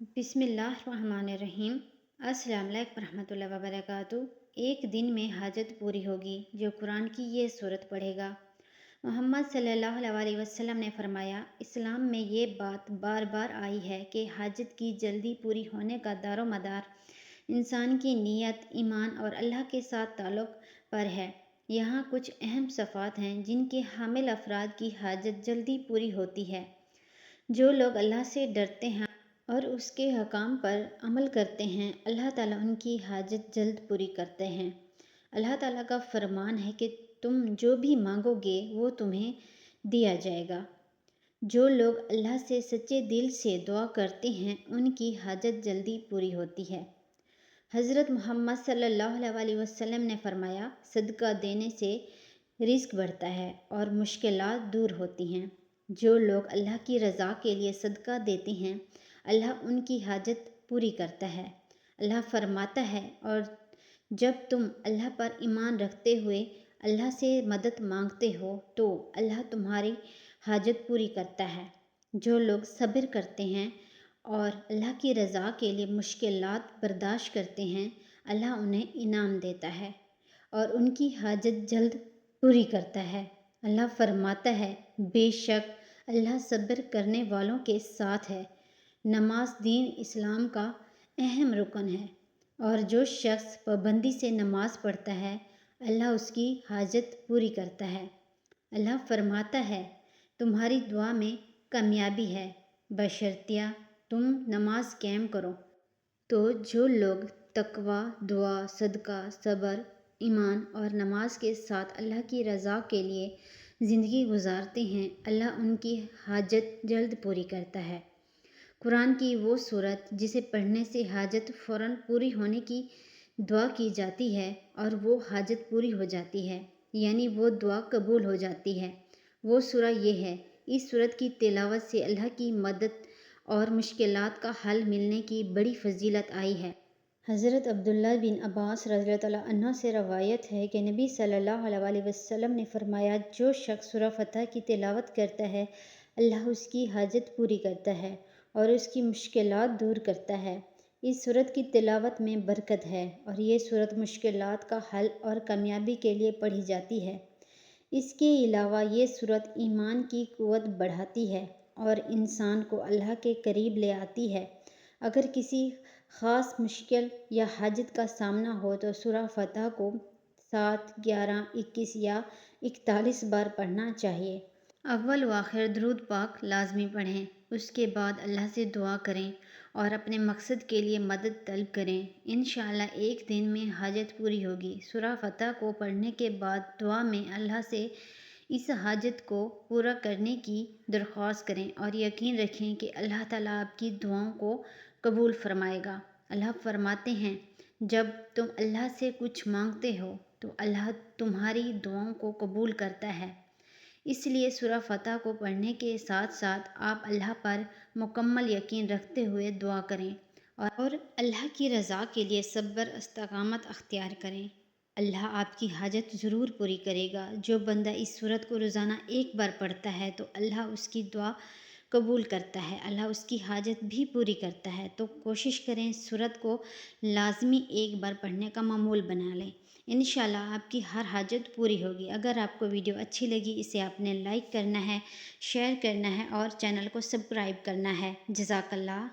बिस्मिल्लाहिर्रहमानिर्रहीम। अस्सलाम वालेकुम रहमतुल्लाहि व बरकातुहू। एक दिन में हाजत पूरी होगी जो कुरान की ये सूरत पढ़ेगा। मोहम्मद सल्लल्लाहु अलैहि वसल्लम ने फरमाया, इस्लाम में ये बात बार बार आई है कि हाजत की जल्दी पूरी होने का दारो मदार इंसान की नीयत, ईमान और अल्लाह के साथ ताल्लुक़ पर है। यहाँ कुछ अहम सफ़ात हैं जिनके हामिल अफराद की हाजत जल्दी पूरी होती है। जो लोग अल्लाह से डरते हैं और उसके हकाम पर अमल करते हैं, अल्लाह ताला उनकी हाजत जल्द पूरी करते हैं। अल्लाह ताला का फरमान है कि तुम जो भी मांगोगे वो तुम्हें दिया जाएगा। जो लोग अल्लाह से सच्चे दिल से दुआ करते हैं उनकी हाजत जल्दी पूरी होती है। हज़रत मोहम्मद सल्लल्लाहु अलैहि वसल्लम ने फरमाया, सदका देने से रिज़्क बढ़ता है और मुश्किलात दूर होती हैं। जो लोग अल्लाह की रज़ा के लिए सदका देते हैं, अल्लाह उनकी हाजत पूरी करता है। अल्लाह फरमाता है, और जब तुम अल्लाह पर ईमान रखते हुए अल्लाह से मदद मांगते हो तो अल्लाह तुम्हारी हाजत पूरी करता है। जो लोग सब्र करते हैं और अल्लाह की रज़ा के लिए मुश्किलात बर्दाश्त करते हैं, अल्लाह उन्हें इनाम देता है और उनकी हाजत जल्द पूरी करता है। अल्लाह फरमाता है, बेशक अल्लाह सब्र करने वालों के साथ है। नमाज दीन इस्लाम का अहम रुकन है और जो शख्स पाबंदी से नमाज पढ़ता है, अल्लाह उसकी हाजत पूरी करता है। अल्लाह फरमाता है, तुम्हारी दुआ में कामयाबी है बशर्तिया तुम नमाज कायम करो। तो जो लोग तकवा, दुआ, सदका, सब्र, ईमान और नमाज के साथ अल्लाह की रज़ा के लिए ज़िंदगी गुजारते हैं, अल्लाह उनकी हाजत जल्द पूरी करता है। कुरान की वो सूरत जिसे पढ़ने से हाजत फ़ौरन पूरी होने की दुआ की जाती है और वो हाजत पूरी हो जाती है, यानी वो दुआ कबूल हो जाती है, वो सूरा ये है। इस सूरत की तिलावत से अल्लाह की मदद और मुश्किलात का हल मिलने की बड़ी फजीलत आई है। हज़रत अब्दुल्ला बिन अब्बास रज़ियल्लाहु अन्हु से रवायत है कि नबी सल्लल्लाहु अलैहि वसल्लम ने फरमाया, जो शख्स सूरह फतह की तिलावत करता है, अल्लाह उसकी हाजत पूरी करता है और उसकी मुश्किलात दूर करता है। इस सूरत की तिलावत में बरकत है और ये सूरत मुश्किलात का हल और कामयाबी के लिए पढ़ी जाती है। इसके अलावा ये सूरत ईमान की क़ुव्वत बढ़ाती है और इंसान को अल्लाह के करीब ले आती है। अगर किसी ख़ास मुश्किल या हाजत का सामना हो तो सूरह फतह को 7, 11, 21 या 41 बार पढ़ना चाहिए। अव्वल व आखिर दुरूद पाक लाजमी पढ़ें। उसके बाद अल्लाह से दुआ करें और अपने मकसद के लिए मदद तलब करें। इंशाअल्लाह एक दिन में हाजत पूरी होगी। सूरह फतह को पढ़ने के बाद दुआ में अल्लाह से इस हाजत को पूरा करने की दरख्वास्त करें और यकीन रखें कि अल्लाह ताला आपकी दुआओं को कबूल फरमाएगा। अल्लाह फरमाते हैं, जब तुम अल्लाह से कुछ मांगते हो तो अल्लाह तुम्हारी दुआओं को कबूल करता है। इसलिए सूरह फतह को पढ़ने के साथ साथ आप अल्लाह पर मुकम्मल यकीन रखते हुए दुआ करें और अल्लाह की रज़ा के लिए सब्र इस्तकामत अख्तियार करें। अल्लाह आपकी हाजत ज़रूर पूरी करेगा। जो बंदा इस सूरत को रोज़ाना एक बार पढ़ता है तो अल्लाह उसकी दुआ कबूल करता है, अल्लाह उसकी हाजत भी पूरी करता है। तो कोशिश करें सूरत को लाजमी एक बार पढ़ने का मामूल बना लें। इंशाअल्लाह आपकी हर हाजत पूरी होगी। अगर आपको वीडियो अच्छी लगी, इसे आपने लाइक करना है, शेयर करना है और चैनल को सब्सक्राइब करना है। जज़ाकल्लाह।